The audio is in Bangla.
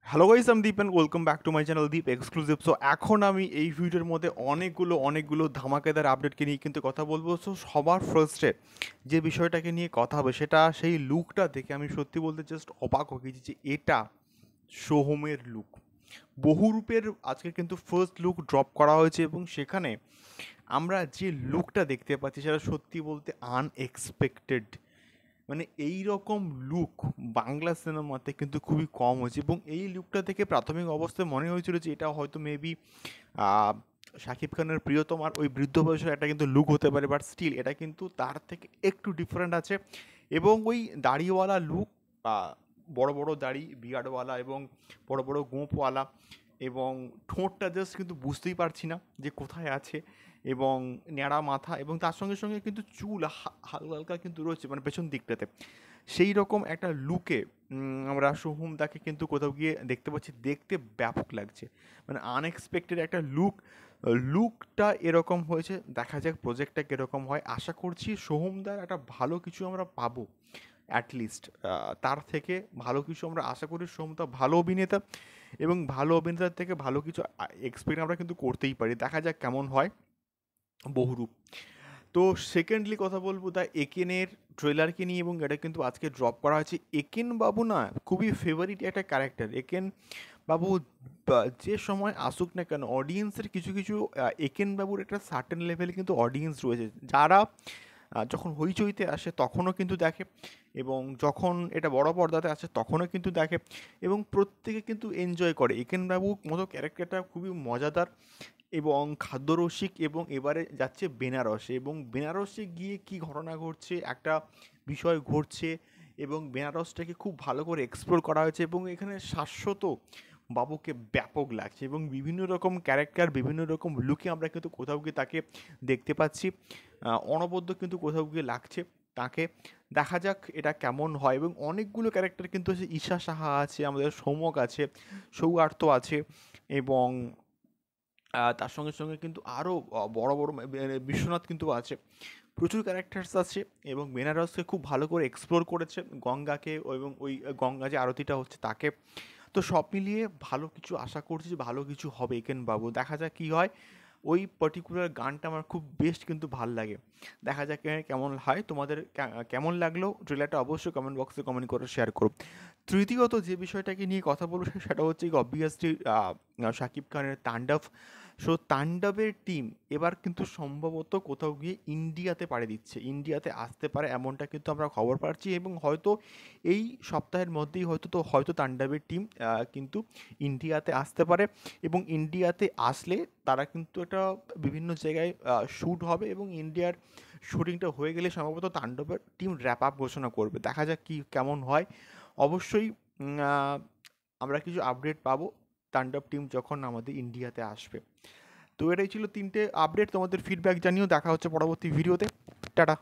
হ্যালো গাইস, আমি Deep and welcome back to my channel Deep exclusive. So এখন আমি এই ভিডিওর মধ্যে অনেকগুলো ধামাকেদার আপডেটকে নিয়ে কিন্তু কথা বলবো। সো সবার ফার্স্টে যে বিষয়টাকে নিয়ে কথা হবে সেটা সেই লুকটা দেখে আমি সত্যি বলতে জাস্ট অবাক হয়ে গেছি যে এটা সোহমের লুক। বহুরূপের আজকে কিন্তু ফার্স্ট লুক ড্রপ করা হয়েছে এবং সেখানে আমরা যে লুকটা দেখতে পাচ্ছি সেটা সত্যি বলতে আনএক্সপেক্টেড। মানে এই রকম লুক বাংলা সিনেমাতে কিন্তু খুবই কম হয়েছে এবং এই লুকটা থেকে প্রাথমিক অবস্থায় মনে হয়েছিল যে এটা হয়তো মেবি শাকিব খানের প্রিয়তম আর ওই বৃদ্ধ বয়সের একটা কিন্তু লুক হতে পারে, বাট স্টিল এটা কিন্তু তার থেকে একটু ডিফারেন্ট আছে। এবং ওই দাড়িওয়ালা লুক, বড় বড় দাড়ি, বিয়ার্ডওয়ালা এবং বড় বড় গোঁপওয়ালা, এবং ঠোঁটটা জাস্ট কিন্তু বুঝতেই পারছি না যে কোথায় আছে, এবং ন্যাড়া মাথা, এবং তার সঙ্গে সঙ্গে কিন্তু চুল হালকা হালকা কিন্তু রয়েছে মানে পেছন দিকটাতে। সেই রকম একটা লুকে আমরা সোহমদাকে কিন্তু কোথাও গিয়ে দেখতে পাচ্ছি, দেখতে ব্যাপক লাগছে। মানে আনএক্সপেক্টেড একটা লুকটা এরকম হয়েছে। দেখা যাক প্রজেক্টটা কীরকম হয়। আশা করছি সোহমদার একটা ভালো কিছু আমরা পাবো, অ্যাটলিস্ট তার থেকে ভালো কিছু আমরা আশা করি। সোহমদা ভালো অভিনেতা এবং ভালো অভিনেতার থেকে ভালো কিছু এক্সপেক্ট আমরা কিন্তু করতেই পারি। দেখা যাক কেমন হয় বহুরূপ। তো সেকেন্ডলি কথা বলবো দ্য একেনের ট্রেলারকে নিয়ে, এবং এটা কিন্তু আজকে ড্রপ করা হয়েছে। একেন বাবু না খুবই ফেভারিট একটা ক্যারেক্টার। একেন বাবু যে সময় আসুক না কেন অডিয়েন্সের কিছু কিছু একেন বাবুর একটা সার্টেন লেভেলে কিন্তু অডিয়েন্স রয়েছে, যারা যখন হইচইতে আসে তখনও কিন্তু দেখে, এবং যখন এটা বড় পর্দাতে আসে তখনও কিন্তু দেখে, এবং প্রত্যেকে কিন্তু এনজয় করে। একেন বাবুর মতো ক্যারেক্টারটা খুবই মজাদার এবং খাদ্যরসিক, এবং এবারে যাচ্ছে বেনারসে, এবং বেনারসে গিয়ে কি ঘটনা ঘটছে, একটা বিষয় ঘটছে, এবং বেনারসটাকে খুব ভালো করে এক্সপ্লোর করা হয়েছে, এবং এখানে শাশ্বত বাবুকে ব্যাপক লাগছে, এবং বিভিন্ন রকম ক্যারেক্টার বিভিন্ন রকম লুকে আমরা কিন্তু কোথাও গিয়ে তাকে দেখতে পাচ্ছি। অনবদ্য কিন্তু কোথাও গিয়ে লাগছে তাকে। দেখা যাক এটা কেমন হয়। এবং অনেকগুলো ক্যারেক্টার কিন্তু আছে, ঈশা সাহা আছে, আমাদের সৌমক আছে, সৌগার্ত আছে, এবং তার সঙ্গে সঙ্গে কিন্তু আরও বড় বড় বিশ্বনাথ কিন্তু আছে। প্রচুর ক্যারেক্টার্স আছে, এবং বেনারসকে খুব ভালো করে এক্সপ্লোর করেছে, গঙ্গাকে এবং ওই গঙ্গা যে আরতিটা হচ্ছে তাকে। তো সব মিলিয়ে ভালো কিছু আশা করছি যে ভালো কিছু হবে একেন বাবু। দেখা যাক কী হয়। ওই পার্টিকুলার গানটা আমার খুব বেস্ট কিন্তু ভাল লাগে। দেখা যাক কেমন হয়। তোমাদের কেমন লাগলো ট্রেলারটা অবশ্যই কমেন্ট বক্সে কমেন্ট করে শেয়ার করো। তৃতীয়ত যে বিষয়টাকে নিয়ে কথা বলবো সেটা হচ্ছে অবভিয়াসলি শাকিব খানের তাণ্ডব। সো তাণ্ডবের টিম এবার কিন্তু সম্ভবত কোথাও গিয়ে ইন্ডিয়াতে পাড়ি দিচ্ছে, ইন্ডিয়াতে আসতে পারে এমনটা কিন্তু আমরা খবর পাচ্ছি, এবং হয়তো এই সপ্তাহের মধ্যেই হয়তো তাণ্ডবের টিম কিন্তু ইন্ডিয়াতে আসতে পারে। এবং ইন্ডিয়াতে আসলে তারা কিন্তু একটা বিভিন্ন জায়গায় শ্যুট হবে, এবং ইন্ডিয়ার শ্যুটিংটা হয়ে গেলে সম্ভবত তাণ্ডবের টিম র্যাপ আপ ঘোষণা করবে। দেখা যাক কী কেমন হয়। অবশ্যই আমরা কিছু আপডেট পাবো তাণ্ডব টিম যখন আমাদের ইন্ডিয়াতে আসবে। তো এটাই ছিল তিনটে আপডেট। তোমাদের ফিডব্যাক জানিও। দেখা হচ্ছে পরবর্তী ভিডিওতে। টাটা।